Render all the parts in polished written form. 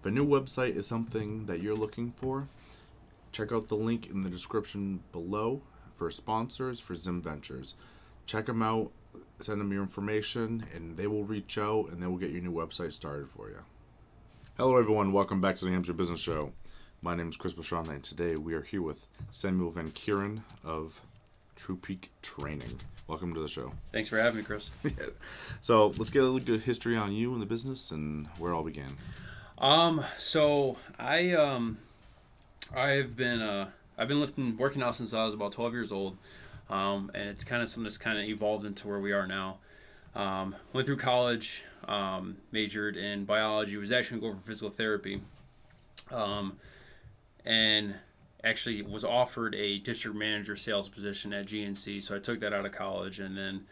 If a new website is something that you're looking for, check out the link in the description below for sponsors for Zim Ventures. Check them out, send them your information, and they will reach out and they will get your new website started for you. Hello everyone, welcome back to the New Hampshire Business Show. My name is Chris Bashron, and today we are here with Samuel Van Kuren of True Peak Training. Welcome to the show. Thanks for having me, Chris. So let's get a little good history on you and the business and where it all began. So I've been working out since I was about 12 years old, and it's kind of something that's kind of evolved into where we are now. Went through college, majored in biology, was actually going to go for physical therapy, and actually was offered a district manager sales position at GNC. So I took that out of college and then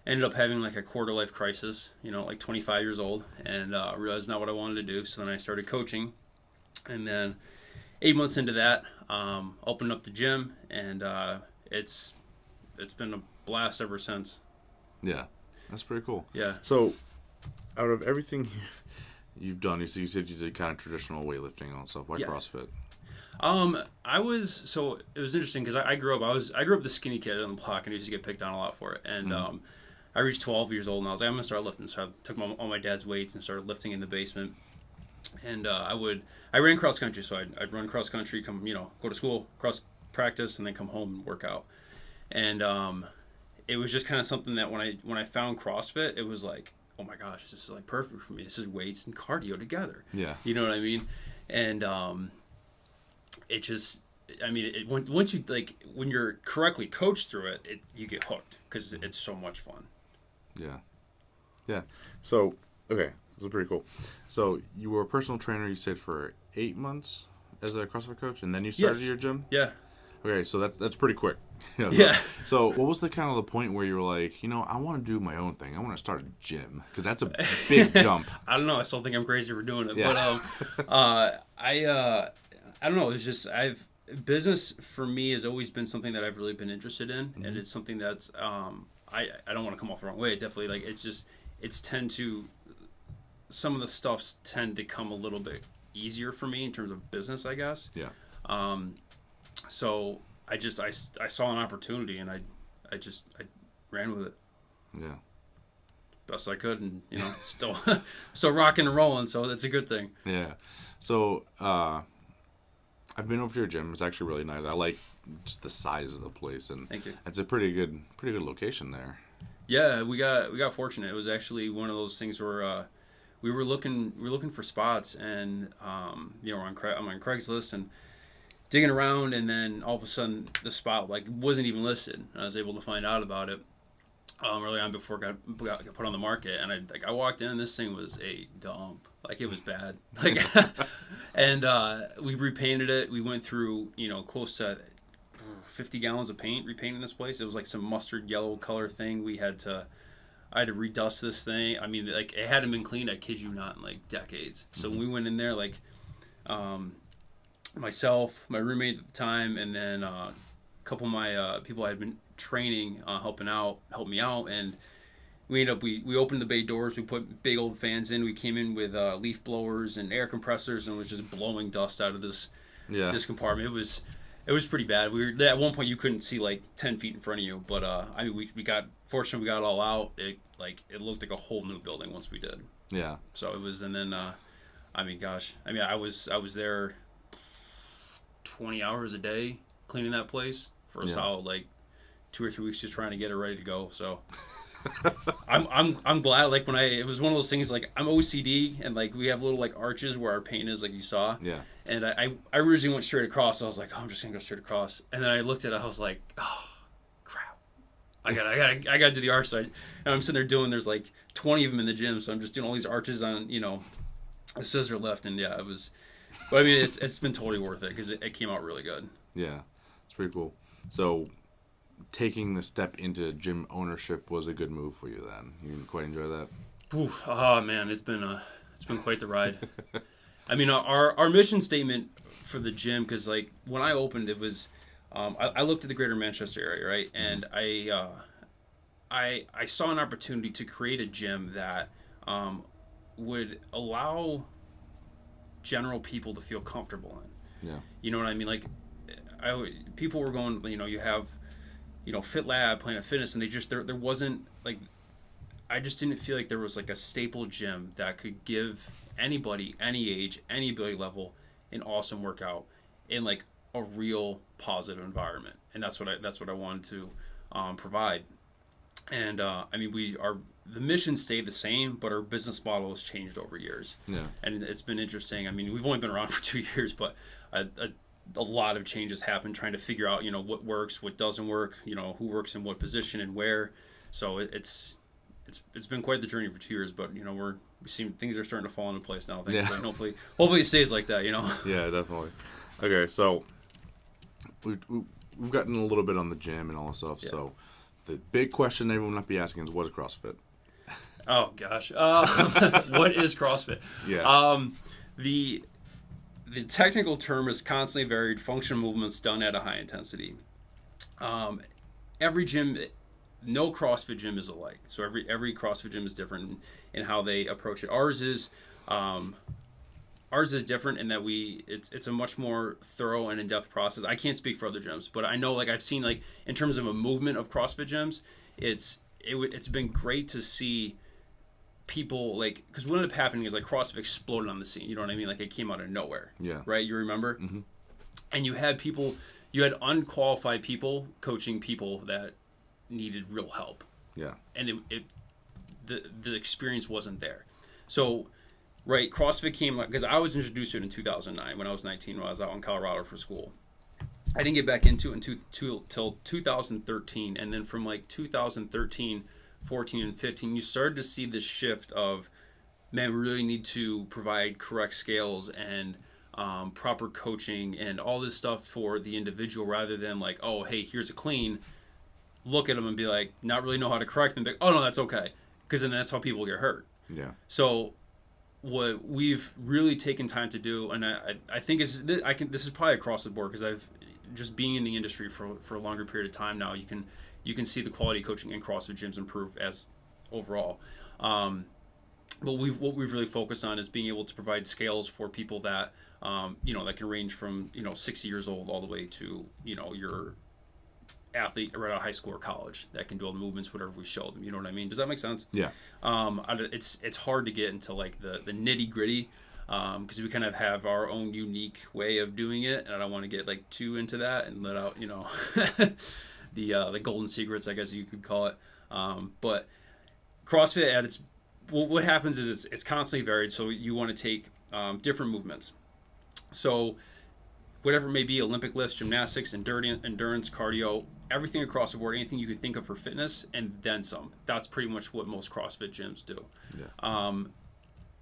ended up having like a quarter life crisis, like 25 years old, and realized not what I wanted to do. So then I started coaching, and then 8 months into that, opened up the gym, and it's been a blast ever since. Yeah, that's pretty cool. Yeah. So out of everything you've done, you said you did kind of traditional weightlifting and all that stuff. Why CrossFit? It was interesting because I grew up the skinny kid on the block, and I used to get picked on a lot for it. And I reached 12 years old, and I was like, I'm gonna start lifting. So I took all my dad's weights and started lifting in the basement. And I ran cross country, so I'd run cross country, go to school, cross practice, and then come home and work out. And it was just kind of something that when I found CrossFit, it was like, oh my gosh, this is like perfect for me. This is weights and cardio together. Yeah. You know what I mean? And once you when you're correctly coached through it, you get hooked because it's so much fun. Yeah. So okay, this is pretty cool. So you were a personal trainer, you said, for 8 months as a CrossFit coach, and then you started your gym. Yeah. Okay, so that's pretty quick. Yeah. So what was the kind of the point where you were like, I want to do my own thing. I want to start a gym, because that's a big jump. I don't know. I still think I'm crazy for doing it. Yeah. But I don't know. It's just business for me has always been something that I've really been interested in, and it's something that's I don't want to come off the wrong way. Definitely, some of the stuffs tend to come a little bit easier for me in terms of business, I guess. Yeah. So I saw an opportunity, and I ran with it. Yeah. Best I could, and still rocking and rolling, so that's a good thing. Yeah. So I've been over to your gym. It's actually really nice. I like just the size of the place, and thank you. It's a pretty good location there. Yeah, we got fortunate. It was actually one of those things where we were looking for spots, and I'm on Craigslist and digging around, and then all of a sudden the spot wasn't even listed. I was able to find out about it early on before it got put on the market, and I walked in, and this thing was a dump. It was bad. And we repainted it. We went through close to 50 gallons of paint repainting this place. It was like some mustard yellow color thing. I had to redust this thing. I mean, it hadn't been cleaned, I kid you not, in decades. So when we went in there, myself, my roommate at the time, and then a couple of my people I had been training helped me out, and we opened the bay doors. We put big old fans in. We came in with leaf blowers and air compressors, and was just blowing dust out of this compartment. It was pretty bad. At one point you couldn't see 10 feet in front of you, but we got it all out. It looked like a whole new building once we did. Yeah. So it was, and then I was there 20 hours a day cleaning that place for a solid 2 or 3 weeks, just trying to get it ready to go. So I'm glad. It was one of those things. I'm OCD, and we have little arches where our paint is, you saw. Yeah. And I originally went straight across. So I was like, oh, I'm just gonna go straight across. And then I looked at it. I was like, oh, crap. I gotta do the arch side. And I'm sitting there doing. There's 20 of them in the gym, so I'm just doing all these arches on a scissor lift. And yeah, it was. But I mean, it's been totally worth it because it came out really good. Yeah, it's pretty cool. So, taking the step into gym ownership was a good move for you then. You quite enjoy that? Oof, oh man, it's been quite the ride. I mean, our mission statement for the gym, because when I opened, it was I looked at the greater Manchester area, right, and I saw an opportunity to create a gym that would allow general people to feel comfortable in. Yeah. You know what I mean? Like, people were going, you have, Fit Lab, Planet Fitness, and they just, there wasn't, like, I just didn't feel like there was, like, a staple gym that could give anybody, any age, any ability level, an awesome workout in, like, a real positive environment. And that's what I wanted to provide. And, the mission stayed the same, but our business model has changed over years. Yeah. And it's been interesting. I mean, we've only been around for 2 years, but a lot of changes happened trying to figure out, what works, what doesn't work, who works in what position and where. So it's been quite the journey for 2 years, but, we seem things are starting to fall into place now. Yeah. And hopefully it stays like that, Yeah, definitely. Okay, so we've gotten a little bit on the gym and all that stuff. Yeah. So the big question everyone might be asking is, what is CrossFit? Oh gosh, what is CrossFit? Yeah. The technical term is constantly varied functional movements done at a high intensity. Every gym, no CrossFit gym is alike. So every CrossFit gym is different in how they approach it. Ours is different in that it's a much more thorough and in-depth process. I can't speak for other gyms, but I know, like, I've seen, like, in terms of a movement of CrossFit gyms, it's been great to see people, like, because what ended up happening is, like, CrossFit exploded on the scene. You know what I mean? Like, it came out of nowhere. Yeah. Right? You remember? Mm-hmm. And you had unqualified people coaching people that needed real help. Yeah. And the experience wasn't there. So, right, CrossFit came, because I was introduced to it in 2009 when I was 19, when I was out in Colorado for school. I didn't get back into it until 2013, and then from, like, 2013, 14, and 15, you started to see this shift of, man, we really need to provide correct scales and proper coaching and all this stuff for the individual, rather than, like, oh, hey, here's a clean, look at them and be like, not really know how to correct them, but, oh, no, that's okay, because then that's how people get hurt. Yeah. So what we've really taken time to do, and I think this is probably across the board, because I've just being in the industry for a longer period of time now, you can see the quality of coaching in CrossFit gyms improve as overall. But what we've really focused on is being able to provide scales for people that that can range from 60 years old all the way to your athlete right out of high school or college that can do all the movements, whatever we show them. You know what I mean? Does that make sense? Yeah. It's hard to get into, like, the nitty gritty, because we kind of have our own unique way of doing it, and I don't want to get, like, too into that and let out the golden secrets, I guess you could call it. But CrossFit at its what happens is it's constantly varied. So you want to take different movements. So whatever it may be, Olympic lifts, gymnastics, endurance, cardio, everything across the board, anything you could think of for fitness, and then some. That's pretty much what most CrossFit gyms do. Yeah.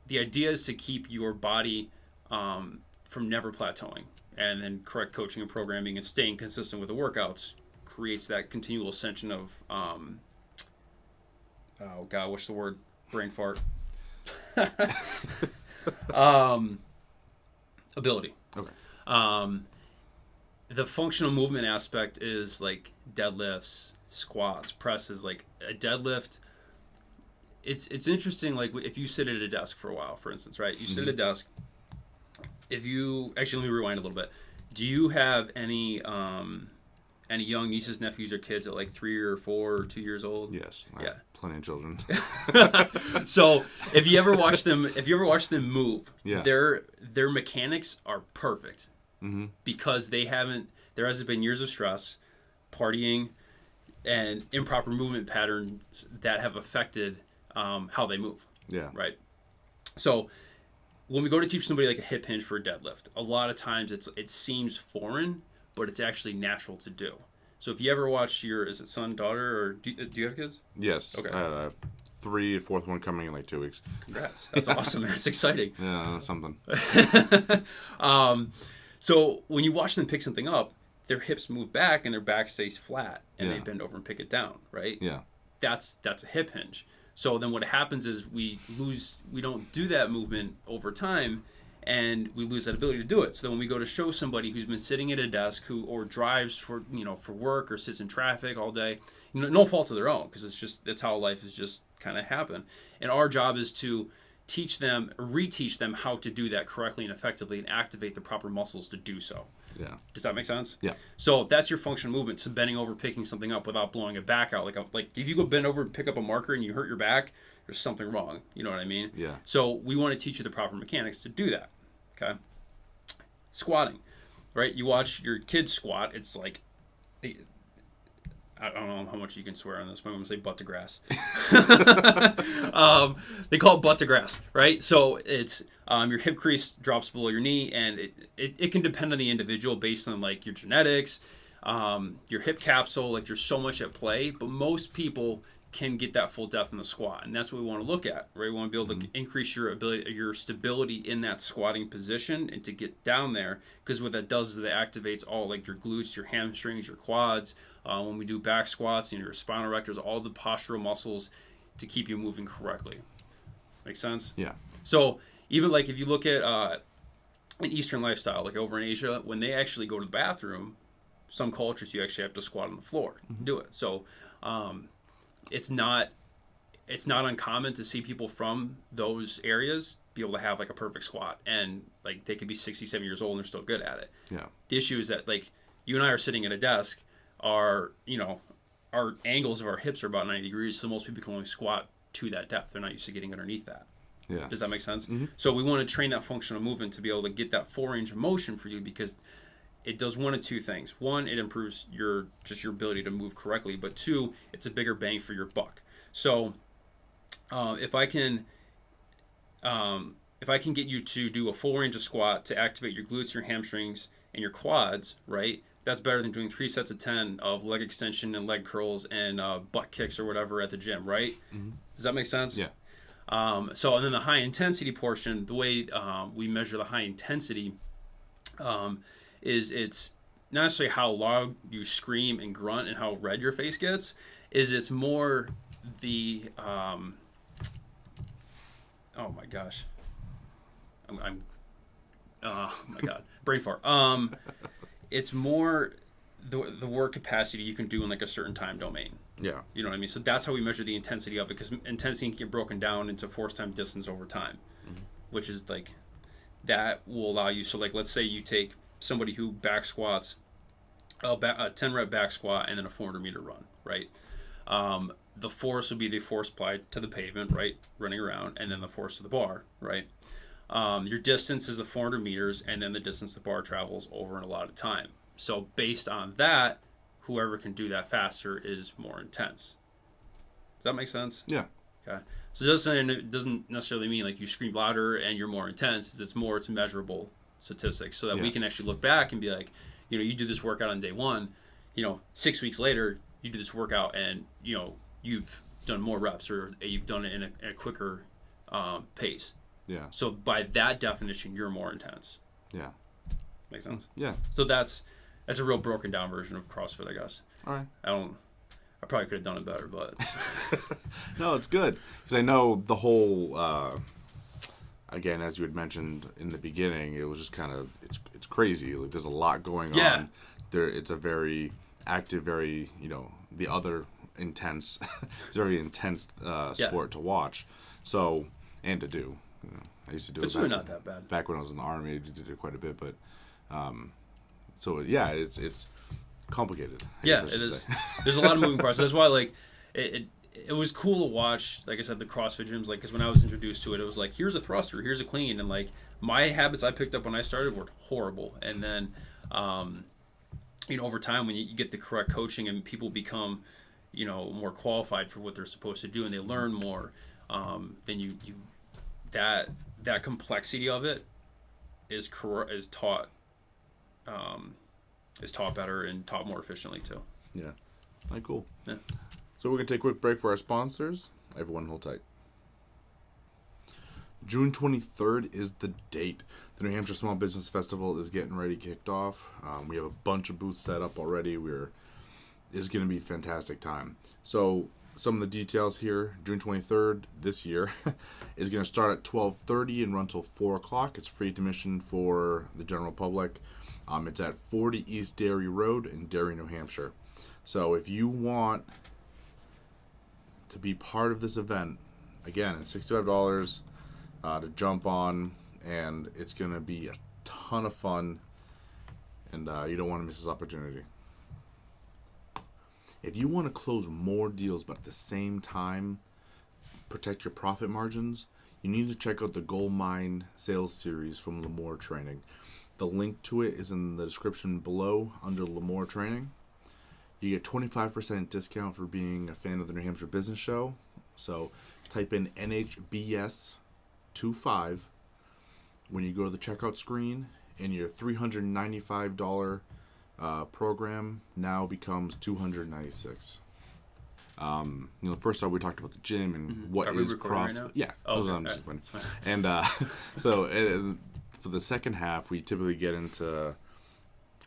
The idea is to keep your body from never plateauing, and then correct coaching and programming and staying consistent with the workouts creates that continual ascension of oh god, what's the word? Brain fart. Ability. Okay. The functional movement aspect is, like, deadlifts, squats, presses. Like, a deadlift, it's interesting. Like, if you sit at a desk for a while, for instance, right? You sit at a desk. If you actually, let me rewind a little bit. Do you have any young nieces, nephews, or kids at, like, 3 or 4 or 2 years old? Yes. I have plenty of children. So if you ever watch them move, yeah, their mechanics are perfect. Mm-hmm. Because there hasn't been years of stress, partying, and improper movement patterns that have affected how they move. Yeah. Right. So when we go to teach somebody, like, a hip hinge for a deadlift, a lot of times it seems foreign, but it's actually natural to do. So if you ever watch is it son, daughter, or do you have kids? Yes. Okay. I have 3, fourth one coming in, like, 2 weeks. Congrats. That's awesome. That's exciting. Yeah, that's something. So when you watch them pick something up, their hips move back and their back stays flat, and they bend over and pick it down, right? Yeah. That's a hip hinge. So then what happens is we don't do that movement over time, and we lose that ability to do it. So then when we go to show somebody who's been sitting at a desk or drives for work or sits in traffic all day, no fault of their own, because that's how life has just kind of happened. And our job is to reteach them how to do that correctly and effectively and activate the proper muscles to do so. Yeah. Does that make sense? Yeah. So that's your functional movement. So bending over, picking something up without blowing it back out. Like if you go bend over and pick up a marker and you hurt your back, there's something wrong. You know what I mean? Yeah. So we want to teach you the proper mechanics to do that. Okay. Squatting, right? You watch your kids squat. It's like, I don't know how much you can swear on this, but I'm going to say butt to grass. They call it butt to grass, right? So it's your hip crease drops below your knee, and it can depend on the individual based on like your genetics, your hip capsule. Like there's so much at play, but most people can get that full depth in the squat, and that's what we want to look at, right? We want to be able to increase your stability in that squatting position and to get down there, because what that does is it activates all like your glutes, your hamstrings, your quads. When we do back squats, your spinal erectors, all the postural muscles to keep you moving correctly. Make sense? Yeah. So even like if you look at an Eastern lifestyle, like over in Asia, when they actually go to the bathroom, some cultures you actually have to squat on the floor and do it. So it's not uncommon to see people from those areas be able to have like a perfect squat, and like they could be 67 years old and they're still good at it. Yeah. The issue is that like you and I are sitting at a desk, our angles of our hips are about 90 degrees, so most people can only squat to that depth. They're not used to getting underneath that. Yeah. Does that make sense? Mm-hmm. So we want to train that functional movement to be able to get that full range of motion for you, because it does one of two things. One, it improves your ability to move correctly, but two, it's a bigger bang for your buck. So if I can get you to do a full range of squat to activate your glutes, your hamstrings, and your quads, right? That's better than doing 3 sets of 10 of leg extension and leg curls and butt kicks or whatever at the gym, right? Mm-hmm. Does that make sense? Yeah. So, and then the high intensity portion, the way we measure the high intensity is it's not necessarily how loud you scream and grunt and how red your face gets, it's more the, oh my gosh. Oh my God, brain fart. It's more the work capacity you can do in like a certain time domain. Yeah. You know what I mean? So that's how we measure the intensity of it, because intensity can get broken down into force time distance over time, which is like, that will allow you. So like, let's say you take somebody who back squats, a 10 rep back squat and then a 400 meter run, right? The force would be the force applied to the pavement, right? Running around, and then the force to the bar, right? Your distance is the 400 meters, and then the distance the bar travels over in a lot of time. So based on that, whoever can do that faster is more intense. Does that make sense? Yeah. Okay. So it doesn't necessarily mean like you scream louder and you're more intense. It's measurable statistics, so that we can actually look back and be like, you do this workout on day 1, 6 weeks later, you do this workout and, you've done more reps, or you've done it in a quicker pace. Yeah. So by that definition, you're more intense. Yeah. Make sense? Yeah. So that's a real broken down version of CrossFit, I guess. All right. I probably could have done it better, but no, it's good, because I know the whole. Again, as you had mentioned in the beginning, it was just kind of it's crazy. Like there's a lot going on. It's a very active, very the other intense. It's a very intense sport to watch. So and to do. I used to do it. It's really not that bad. Back when I was in the Army, I did it quite a bit, but so yeah, it's complicated. Yeah, it is. There's a lot of moving parts. That's why like it was cool to watch, like I said, the CrossFit gyms, like, because when I was introduced to it, it was like, here's a thruster, here's a clean, and like my habits I picked up when I started were horrible, and then over time when you get the correct coaching and people become more qualified for what they're supposed to do and they learn more, then you that complexity of it is taught better and taught more efficiently too. Yeah. All right, cool. Yeah. So we're going to take a quick break for our sponsors. Everyone hold tight. June 23rd is the date. The New Hampshire Small Business Festival is getting ready, kicked off. We have a bunch of booths set up already. It's going to be a fantastic time. So some of the details here. June 23rd this year is going to start at 12:30 and run till 4 o'clock. It's free admission for the general public. It's at 40 East Derry Road in Derry, New Hampshire. So if you want to be part of this event, again, it's $65. to jump on, and it's going to be a ton of fun, and you don't want to miss this opportunity. If you want to close more deals but at the same time protect your profit margins, you need to check out the Gold Mine Sales Series from Lemoore Training. The link to it is in the description below under Lemoore Training. You get 25% discount for being a fan of the New Hampshire Business Show. So type in NHBS25 when you go to the checkout screen, and your $395 program now becomes $296. The first time we talked about the gym and what is CrossFit. Right now? Yeah. Okay. And so for the second half, we typically get into,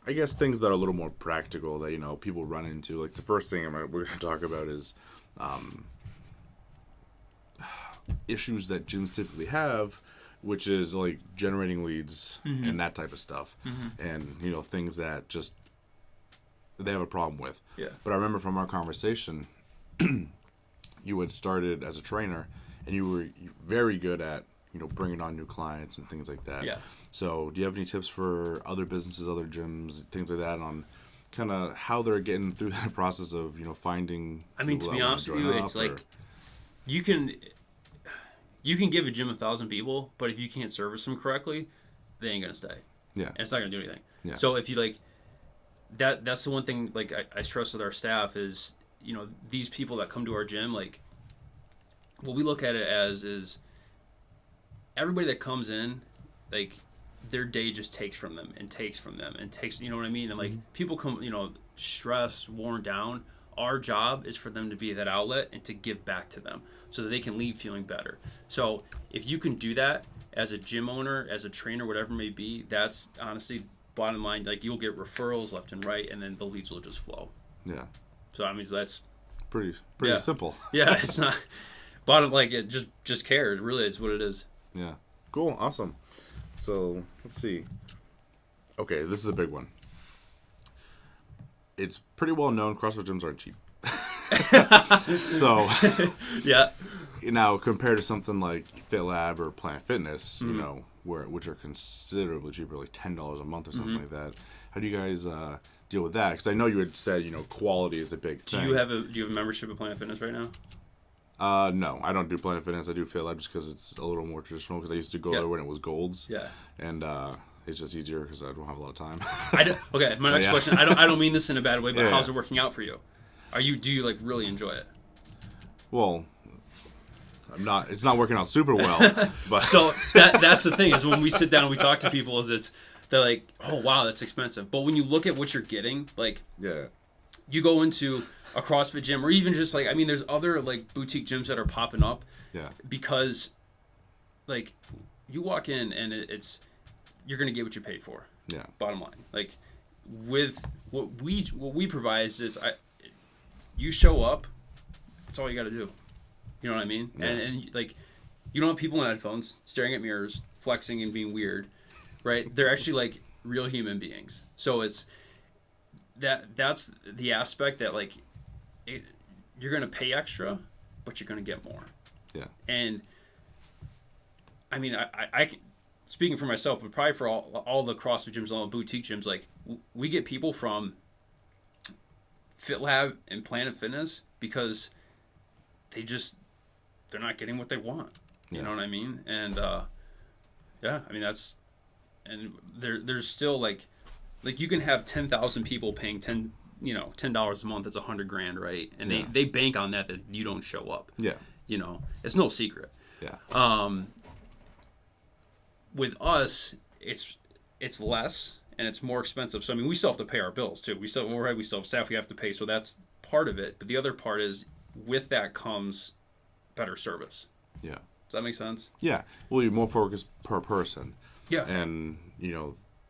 I guess, things that are a little more practical that people run into. Like the first thing we're going to talk about is issues that gyms typically have, which is like generating leads and that type of stuff, and things that just they have a problem with. Yeah. But I remember from our conversation, you had started as a trainer, and you were very good at bringing on new clients and things like that. Yeah. So do you have any tips for other businesses, other gyms, things like that, on kind of how they're getting through that process of finding? I mean, to be honest with you, it's like you can give a gym 1,000 people, but if you can't service them correctly, they ain't gonna stay. Yeah. And it's not gonna do anything. Yeah. So if you like that's the one thing like I stress with our staff is these people that come to our gym, like what we look at it as is everybody that comes in, like their day just takes from them and takes from them and takes, you know what I mean? And like people come, stressed, worn down. Our job is for them to be that outlet and to give back to them so that they can leave feeling better. So if you can do that as a gym owner, as a trainer, whatever it may be, that's honestly bottom line. Like you'll get referrals left and right, and then the leads will just flow. Yeah. So I mean that's pretty simple. Yeah, it's not bottom like it just care. Really, it's what it is. Yeah. Cool. Awesome. So let's see. Okay, this is a big one. It's pretty well known CrossFit gyms aren't cheap. So yeah. Now compared to something like FitLab or Planet Fitness, which are considerably cheaper, like $10 a month or something like that. How do you guys deal with that? Because I know you had said quality is a big thing. Do you have a membership at Planet Fitness right now? No, I don't do Planet Fitness. I do FitLab just because it's a little more traditional. Because I used to go there when it was Golds. Yeah. And it's just easier because I don't have a lot of time. Okay, my next question. I don't mean this in a bad way, but how's it working out for you? Do you like really enjoy it? Well, it's not working out super well. But so that's the thing is when we sit down and we talk to people they're like, oh wow, that's expensive. But when you look at what you're getting, like you go into a CrossFit gym or even just like there's other like boutique gyms that are popping up. Yeah. Because like you walk in and you're gonna get what you pay for. Yeah. Bottom line, like with what we provide is you show up, that's all you got to do. You know what I mean? Yeah. And like you don't have people in headphones staring at mirrors, flexing and being weird, right? They're actually like real human beings. So it's that's the aspect that like you're gonna pay extra, but you're gonna get more. Yeah. And I mean, I speaking for myself, but probably for all the CrossFit gyms, all the boutique gyms, like we get people from FitLab and Planet Fitness because they're not getting what they want. You know what I mean? And there's still like you can have 10,000 people paying $10 a month. That's $100,000, right? And they bank on that you don't show up. Yeah. It's no secret. Yeah. With us, it's less and it's more expensive. So we still have to pay our bills too. We still have staff we have to pay. So that's part of it. But the other part is with that comes better service. Yeah. Does that make sense? Yeah. Well, you're more focused per person. Yeah. And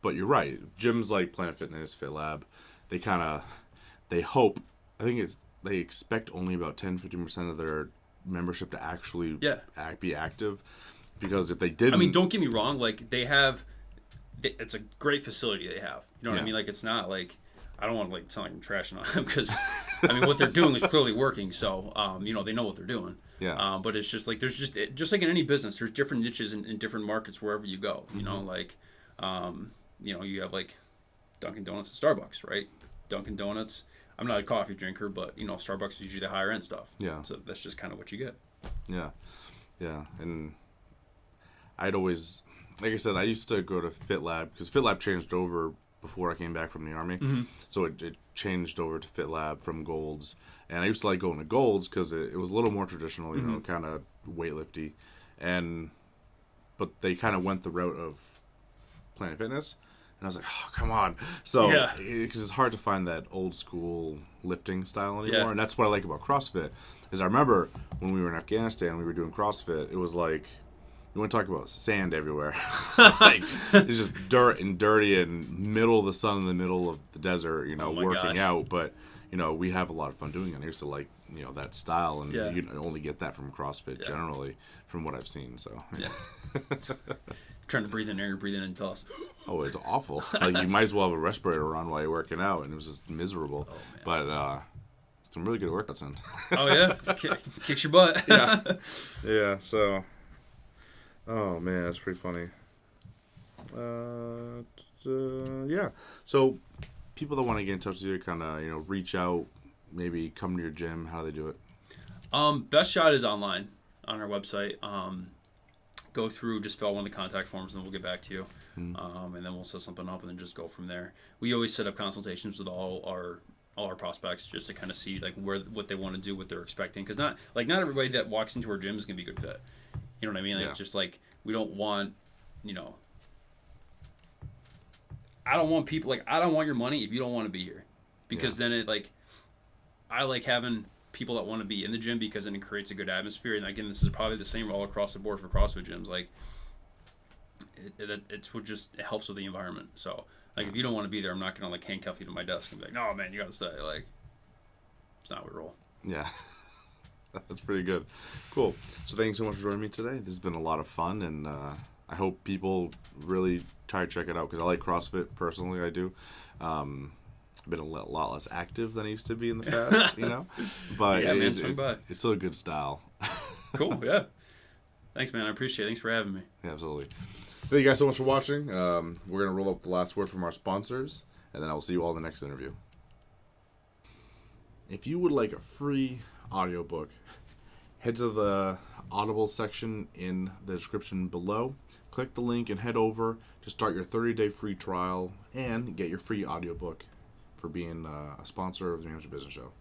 but you're right. Gyms like Planet Fitness, FitLab, they hope. I think they expect only about 10-15% of their membership to actually be active. Because if they didn't, don't get me wrong. Like it's a great facility they have. You know what I mean? Like it's not like I don't want to like sound like I'm trashing on them because I mean what they're doing is clearly working. So you know, they know what they're doing. Yeah. But it's just like there's just like in any business, there's different niches in different markets wherever you go. You know, like you know, you have like Dunkin' Donuts and Starbucks, right? Dunkin' Donuts. I'm not a coffee drinker, but you know, Starbucks is usually the higher end stuff. Yeah. So that's just kind of what you get. Yeah. Yeah. And I'd always, like I said, I used to go to FitLab because FitLab changed over before I came back from the Army. So it changed over to FitLab from Gold's. And I used to like going to Gold's because it was a little more traditional, you know, kind of weightlifty. But they kind of went the route of Planet Fitness. And I was like, oh, come on. So, because it's hard to find that old school lifting style anymore. Yeah. And that's what I like about CrossFit. Is I remember when we were in Afghanistan, we were doing CrossFit. It was like, you want to talk about sand everywhere. Like, it's just dirt and dirty and middle of the sun in the middle of the desert, you know, working out. But, you know, we have a lot of fun doing it. I used to like, you know, that style. And you only get that from CrossFit generally, from what I've seen. So, Trying to breathe in air, you're breathing in dust. Oh, it's awful. Like, you might as well have a respirator on while you're working out, and it was just miserable. Oh, but some really good workouts in. Oh, yeah? Kicks your butt. Yeah, so... Oh, man, that's pretty funny. Yeah. So, people that want to get in touch with you, kind of, you know, reach out, maybe come to your gym, how do they do it? Best shot is online on our website. Go through, just fill out one of the contact forms, and we'll get back to you. And then we'll set something up, and then just go from there. We always set up consultations with all our prospects just to kind of see like what they want to do, what they're expecting, because not everybody that walks into our gym is gonna be a good fit. You know what I mean? Like, it's just like we don't want, you know, I don't want people like I don't want your money if you don't want to be here, because then it like I like having people that want to be in the gym because then it creates a good atmosphere. And again, this is probably the same all across the board for CrossFit gyms. Like it helps with the environment. So like if you don't want to be there, I'm not gonna like handcuff you to my desk and be like, no man, you gotta stay. Like it's not how we roll. Yeah. That's pretty good. Cool. So thanks so much for joining me today. This has been a lot of fun, and I hope people really try to check it out because I like CrossFit personally. I do. I've been a lot less active than I used to be in the past, you know. But it's still a good style. Cool. Yeah. Thanks, man. I appreciate it. Thanks for having me. Yeah, absolutely. Thank you guys so much for watching. We're gonna roll up the last word from our sponsors, and then I will see you all in the next interview. If you would like a free audiobook, head to the Audible section in the description below. Click the link and head over to start your 30-day free trial and get your free audiobook for being a sponsor of the New Hampshire Business Show.